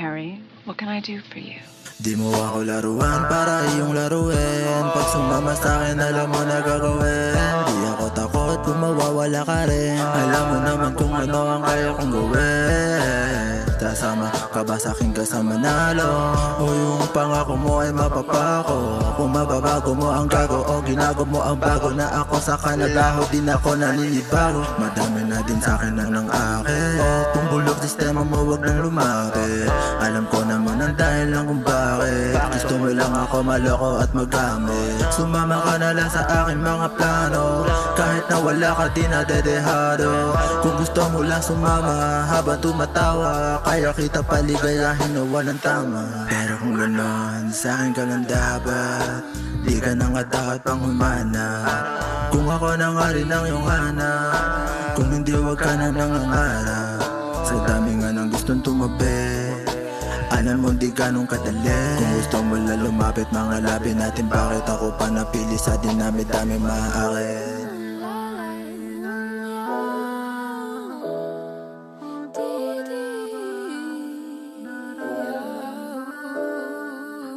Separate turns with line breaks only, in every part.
Harry, what can I do for you?
Di mo ako laruan para iyong laruin. Pag sumama sa'kin alam mo na gagawin. Di ako takot kung mawawala ka rin. Alam mo naman kung ano ang kaya kong gawin. Sasama ka ba sa'king kasama nalo? O yung pangako mo ay mapapako? Kung mababago mo ang gago o ginago mo ang bago na ako sa kanalaho, din ako naninibago. Madami na din sa'kin ang nang akit. Kung bulok sistema mo wag nang lumapit. Alam ko naman ang dahil lang kung bakit. Gusto mo lang ako maloko at magamit. Sumama ka na lang sa aking mga plano. Kahit na wala ka di nadedehado. Kung gusto mo lang sumama habang tumatawa, kaya kita paligayahin na walang tama. Pero kung ganon, sa'kin ka lang dapat. Di ka na nga dapat pang humanap. Kung ako na nga rin ang iyong hanap. Kung hindi wag ka na nangangarap. Sa dami nga ng gustong tumabi, alam mo di ganong kadali. Kung gusto mo lang lumapit, mga labi natin. Bakit ako pa napili sa dinami-dami maaakin?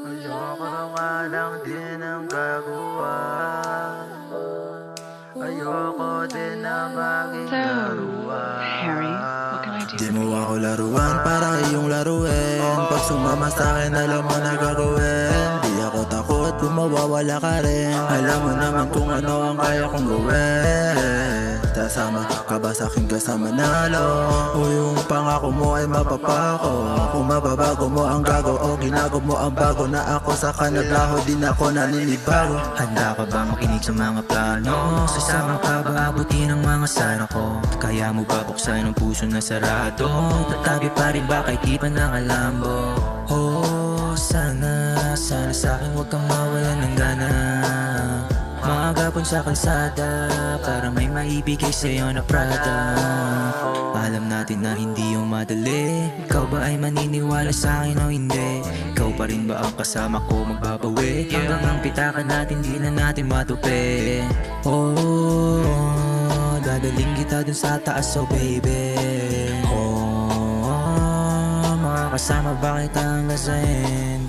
Ayoko nga lang din ang gagawa. Ayoko din na maging laruan.
Harry, what can I do
Di
for
mo
you?
ako laruan para iyong laruin. Pag sumama sa'kin alam mo na gagawin. Di ako takot kung mawawala ka rin. Alam mo naman kung ano ang kaya kong gawin. Sasama ka ba sa'king kasama nalo? O yung pangako mo ay mapapako? Kung mababago mo ang gago o ginago mo ang bago na ako sa kanalaho, din ako naninibago.
Handa ka ba makinig sa mga plano? Sasama ka ba abutin ang mga sana ko? Kaya mo ba buksan ang puso na sarado? Tatabi pa rin ba kahit di pa nakalambo? Oh, sana sa'kin huwag kang mawalan ng gana. Maagapon sa kalsada para may maibigay sa'yo na Prada. Alam natin na hindi yung madali. Ikaw ba ay maniniwala sa'kin o hindi? Ikaw pa rin ba ang kasama ko magbabawi? Hanggang ang pitakan natin di na natin matupi. Oh, dadaling kita dun sa taas, oh baby. Oh, makakasama ba kita hanggang sa end?